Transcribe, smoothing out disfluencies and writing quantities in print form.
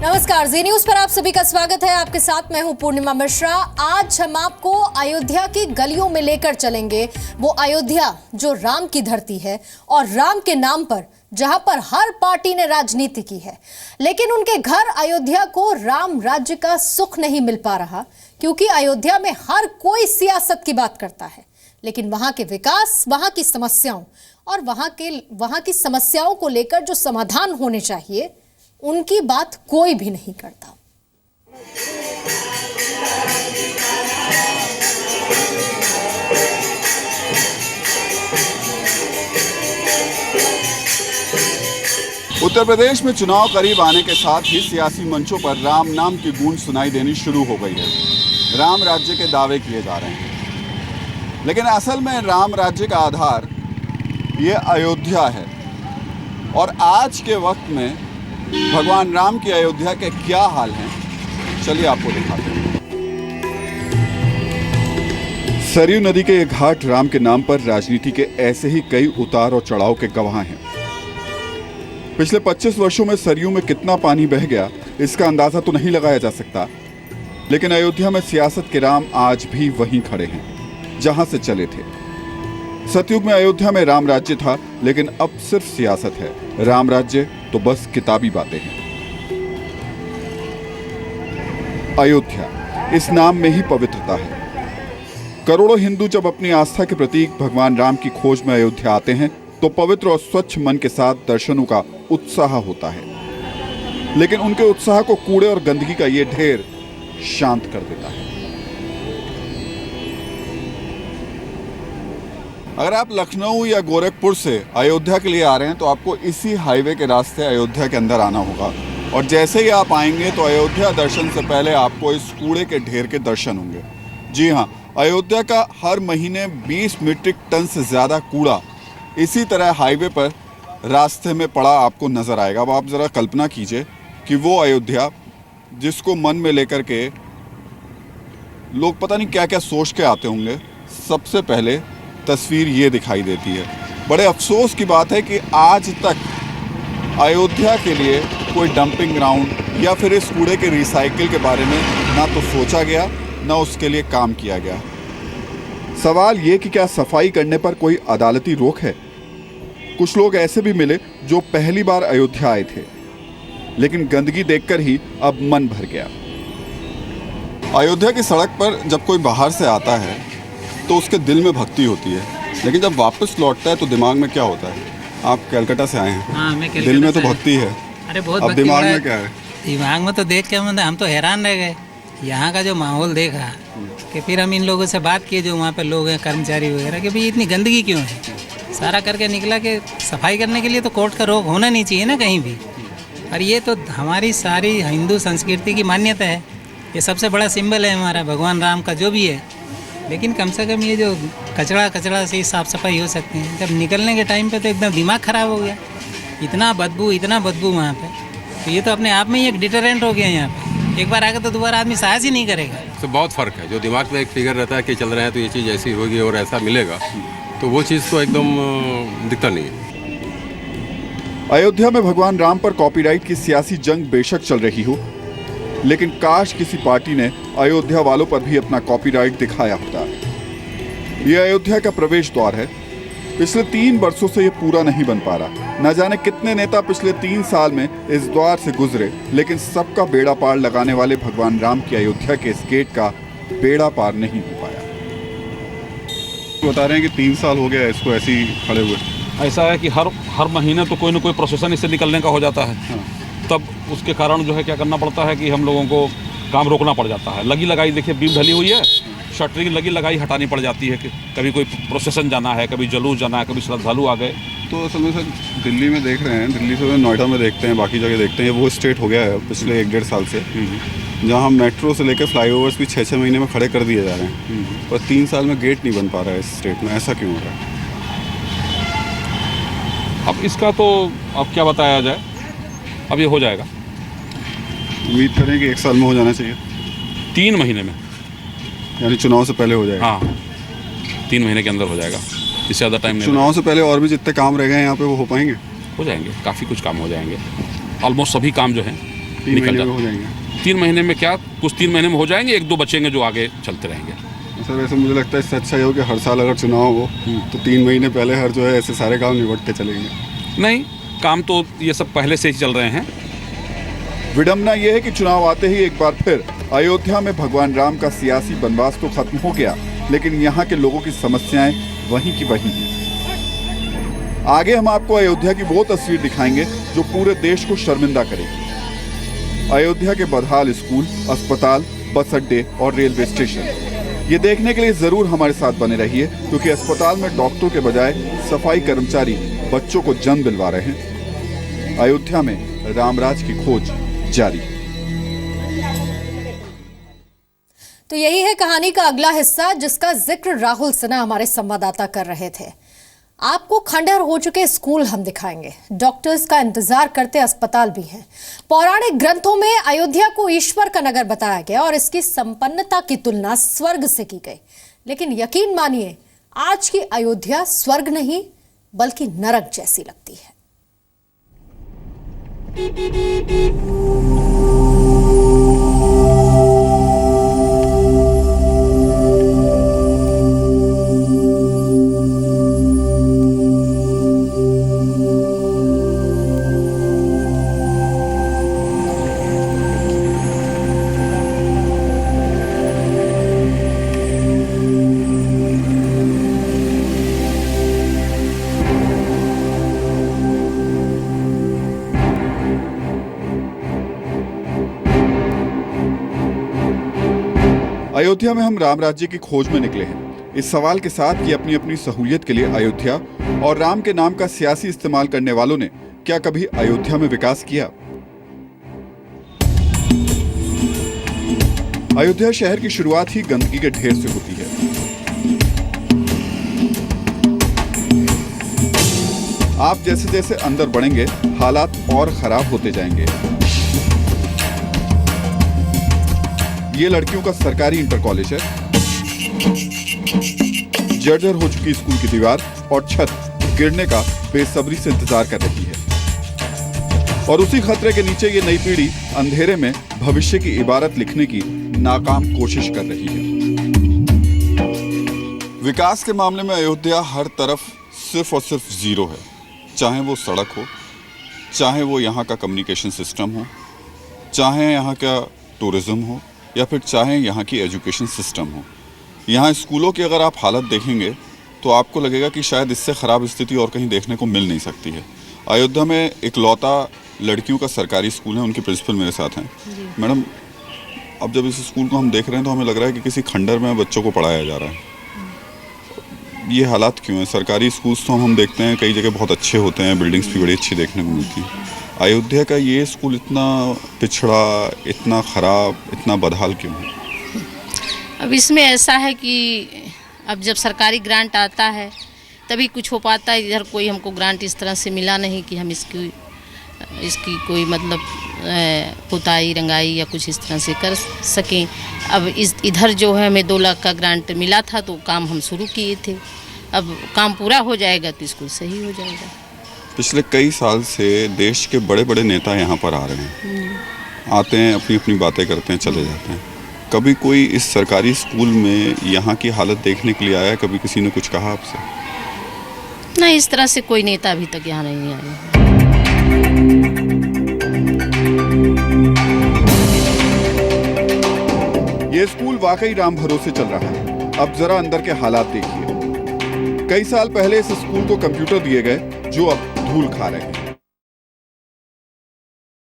नमस्कार, जी न्यूज पर आप सभी का स्वागत है। आपके साथ मैं हूं पूर्णिमा मिश्रा। आज हम आपको अयोध्या की गलियों में लेकर चलेंगे। वो अयोध्या जो राम की धरती है और राम के नाम पर जहां पर हर पार्टी ने राजनीति की है, लेकिन उनके घर अयोध्या को राम राज्य का सुख नहीं मिल पा रहा, क्योंकि अयोध्या में हर कोई सियासत की बात करता है, लेकिन वहां के विकास, वहां की समस्याओं और वहां की समस्याओं को लेकर जो समाधान होने चाहिए, उनकी बात कोई भी नहीं करता। उत्तर प्रदेश में चुनाव करीब आने के साथ ही सियासी मंचों पर राम नाम की गूंज सुनाई देनी शुरू हो गई है। राम राज्य के दावे किए जा रहे हैं, लेकिन असल में राम राज्य का आधार ये अयोध्या है। और आज के वक्त में भगवान राम की अयोध्या के क्या हाल हैं, चलिए आपको दिखाते हैं। सरयू नदी के ये घाट राम के नाम पर राजनीति के ऐसे ही कई उतार और चढ़ाव के गवाह हैं। पिछले 25 वर्षों में सरयू में कितना पानी बह गया, इसका अंदाजा तो नहीं लगाया जा सकता, लेकिन अयोध्या में सियासत के राम आज भी वहीं खड़े हैं जहां से चले थे। सतयुग में अयोध्या में राम राज्य था, लेकिन अब सिर्फ सियासत है। राम राज्य तो बस किताबी बातें हैं। अयोध्या, इस नाम में ही पवित्रता है। करोड़ों हिंदू जब अपनी आस्था के प्रतीक भगवान राम की खोज में अयोध्या आते हैं, तो पवित्र और स्वच्छ मन के साथ दर्शनों का उत्साह होता है, लेकिन उनके उत्साह को कूड़े और गंदगी का ये ढेर शांत कर देता है। अगर आप लखनऊ या गोरखपुर से अयोध्या के लिए आ रहे हैं, तो आपको इसी हाईवे के रास्ते अयोध्या के अंदर आना होगा। और जैसे ही आप आएंगे तो अयोध्या दर्शन से पहले आपको इस कूड़े के ढेर के दर्शन होंगे। जी हाँ, अयोध्या का हर महीने 20 मीट्रिक टन से ज़्यादा कूड़ा इसी तरह हाईवे पर रास्ते में पड़ा आपको नज़र आएगा। अब आप ज़रा कल्पना कीजिए कि वो अयोध्या जिसको मन में लेकर के लोग पता नहीं क्या क्या सोच के आते होंगे, सबसे पहले तस्वीर ये दिखाई देती है। बड़े अफसोस की बात है कि आज तक अयोध्या के लिए कोई डंपिंग ग्राउंड या फिर इस कूड़े के रिसाइकिल के बारे में ना तो सोचा गया, ना उसके लिए काम किया गया। सवाल ये कि क्या सफाई करने पर कोई अदालती रोक है? कुछ लोग ऐसे भी मिले जो पहली बार अयोध्या आए थे, लेकिन गंदगी देखकर ही अब मन भर गया। अयोध्या की सड़क पर जब कोई बाहर से आता है तो उसके दिल में भक्ति होती है, लेकिन जब वापस लौटता है तो दिमाग में क्या होता है? आप कलकत्ता से आए हैं। हाँ, मैं कलकत्ता दिल में तो भक्ति है। अरे बहुत अब दिमाग में क्या है? दिमाग में तो देख के हम तो हैरान रह गए। यहाँ का जो माहौल देखा कि फिर हम इन लोगों से बात किए जो वहाँ पे लोग हैं, कर्मचारी वगैरह, कि भाई इतनी गंदगी क्यों है। सारा करके निकला कि सफाई करने के लिए तो कोर्ट का रोक होना नहीं चाहिए ना कहीं भी। और ये तो हमारी सारी हिंदू संस्कृति की मान्यता है, ये सबसे बड़ा सिंबल है हमारा भगवान राम का जो भी है। लेकिन कम से कम ये जो कचड़ा से साफ़ सफाई हो सकती है। जब निकलने के टाइम पे तो एकदम दिमाग ख़राब हो गया, इतना बदबू वहाँ पे। तो ये तो अपने आप में ही एक डिटरेंट हो गया यहाँ पे। एक बार आकर तो दोबारा आदमी साहस ही नहीं करेगा। तो बहुत फ़र्क है। जो दिमाग में एक फिगर रहता है कि चल रहे हैं तो ये चीज़ ऐसी होगी और ऐसा मिलेगा, तो वो चीज़ तो एकदम दिखता नहीं है। अयोध्या में भगवान राम पर कॉपीराइट की सियासी जंग बेशक चल रही हो, लेकिन काश किसी पार्टी ने अयोध्या वालों पर भी अपना कॉपीराइट दिखाया होता। यह अयोध्या का प्रवेश द्वार है। पिछले 3 वर्षों से यह पूरा नहीं बन पा रहा। न जाने कितने नेता पिछले 3 साल में इस द्वार से गुजरे, लेकिन सबका बेड़ा पार लगाने वाले भगवान राम की अयोध्या के इस गेट का बेड़ा पार नहीं हो पाया। बता रहे हैं कि 3 साल हो गया इसको ऐसे ही खड़े हुए। ऐसा है कि हर महीने तो कोई ना कोई प्रोसेसन इससे निकलने का हो जाता है। हाँ। तब उसके कारण जो है क्या करना पड़ता है कि हम लोगों को काम रोकना पड़ जाता है। लगी लगाई देखिए, बीम ढली हुई है, शटरिंग लगी लगाई हटानी पड़ जाती है कि कभी कोई प्रोसेसन जाना है, कभी जलूस जाना है, कभी श्रद्धालु आ गए। तो असल में सर दिल्ली में देख रहे हैं, दिल्ली से नोएडा में देखते हैं, बाकी जगह देखते हैं, वो स्टेट हो गया है पिछले 1-1.5 साल से, जहाँ मेट्रो से लेकर फ्लाईओवर्स भी 6-6 महीने में खड़े कर दिए जा रहे हैं, पर 3 साल में गेट नहीं बन पा रहा है इस स्टेट में। ऐसा क्यों हो रहा है? अब इसका तो अब क्या बताया जाए, अब ये हो जाएगा। उम्मीद करें कि 1 साल में हो जाना चाहिए, 3 महीने में, यानी चुनाव से पहले हो जाएगा। हाँ, 3 महीने के अंदर हो जाएगा, इससे ज़्यादा टाइम नहीं। चुनाव से पहले और भी जितने काम रह गए हैं यहाँ पे वो हो पाएंगे? हो जाएंगे, काफ़ी कुछ काम हो जाएंगे। ऑलमोस्ट सभी काम जो हैं निकल जाते। 3 महीने में क्या, कुछ 3 महीने में हो जाएंगे, 1-2 बचेंगे जो आगे चलते रहेंगे। सर वैसे मुझे लगता है इससे अच्छा ये हो कि हर साल अगर चुनाव हो तो 3 महीने पहले हर जो है ऐसे सारे काम निपटते चलेंगे। नहीं, काम तो ये सब पहले से ही चल रहे हैं। विडम्बना यह है कि चुनाव आते ही एक बार फिर अयोध्या में भगवान राम का सियासी बनवास तो खत्म हो गया, लेकिन यहाँ के लोगों की समस्याएं वहीं की वहीं हैं। आगे हम आपको अयोध्या की वो तस्वीर दिखाएंगे जो पूरे देश को शर्मिंदा करेगी। अयोध्या के बदहाल स्कूल, अस्पताल, बस अड्डे और रेलवे स्टेशन। ये देखने के लिए जरूर हमारे साथ बने रहिए, क्योंकि अस्पताल में डॉक्टरों के बजाय सफाई कर्मचारी बच्चों को जन्म दिलवा रहे हैं। अयोध्या में रामराज की खोज जारी। तो यही है कहानी का अगला हिस्सा, जिसका जिक्र राहुल सिन्हा हमारे संवाददाता कर रहे थे। आपको खंडहर हो चुके स्कूल हम दिखाएंगे, डॉक्टर्स का इंतजार करते अस्पताल भी हैं। पौराणिक ग्रंथों में अयोध्या को ईश्वर का नगर बताया गया और इसकी संपन्नता की तुलना स्वर्ग से की गई। लेकिन यकीन मानिए, आज की अयोध्या स्वर्ग नहीं बल्कि नरक जैसी लगती है। अयोध्या में हम राम राज्य की खोज में निकले हैं, इस सवाल के साथ कि अपनी अपनी सहूलियत के लिए अयोध्या और राम के नाम का सियासी इस्तेमाल करने वालों ने क्या कभी अयोध्या में विकास किया? अयोध्या शहर की शुरुआत ही गंदगी के ढेर से होती है। आप जैसे जैसे अंदर बढ़ेंगे, हालात और खराब होते जाएंगे। ये लड़कियों का सरकारी इंटर कॉलेज है। जर्जर हो चुकी स्कूल की दीवार और छत गिरने का बेसब्री से इंतजार कर रही है। और उसी खतरे के नीचे ये नई पीढ़ी अंधेरे में भविष्य की इबारत लिखने की नाकाम कोशिश कर रही है। विकास के मामले में अयोध्या हर तरफ सिर्फ और सिर्फ जीरो है। चाहे वो सड़क हो, चाहे वो यहाँ का कम्युनिकेशन सिस्टम हो, चाहे यहाँ का टूरिज्म हो, या फिर चाहे यहाँ की एजुकेशन सिस्टम हो। यहाँ स्कूलों की अगर आप हालत देखेंगे तो आपको लगेगा कि शायद इससे ख़राब स्थिति और कहीं देखने को मिल नहीं सकती है। अयोध्या में इकलौता लड़कियों का सरकारी स्कूल है, उनके प्रिंसिपल मेरे साथ हैं। मैडम, अब जब इस स्कूल को हम देख रहे हैं तो हमें लग रहा है कि किसी खंडर में बच्चों को पढ़ाया जा रहा है। ये हालात क्यों हैं? सरकारी स्कूल्स तो हम देखते हैं कई जगह बहुत अच्छे होते हैं, बिल्डिंग्स भी बड़ी अच्छी देखने को मिलती हैं। अयोध्या का ये स्कूल इतना पिछड़ा, इतना ख़राब, इतना बदहाल क्यों है? अब इसमें ऐसा है कि अब जब सरकारी ग्रांट आता है तभी कुछ हो पाता है। इधर कोई हमको ग्रांट इस तरह से मिला नहीं कि हम इसकी कोई मतलब पुताई रंगाई या कुछ इस तरह से कर सकें। अब इधर जो है हमें 2 लाख का ग्रांट मिला था तो काम हम शुरू किए थे। अब काम पूरा हो जाएगा तो स्कूल सही हो जाएगा। पिछले कई साल से देश के बड़े बड़े नेता यहाँ पर आ रहे हैं, आते हैं, अपनी अपनी बातें करते हैं, चले जाते हैं। कभी कोई इस सरकारी स्कूल में यहाँ की हालत देखने के लिए आया? कभी किसी ने कुछ कहा आपसे? नहीं, इस तरह से कोई नेता अभी तक यहाँ नहीं आया। ये स्कूल वाकई राम भरोसे चल रहा है। अब जरा अंदर के हालात देखिए। कई साल पहले इस स्कूल को कंप्यूटर दिए गए जो अब धूल खा रहे हैं।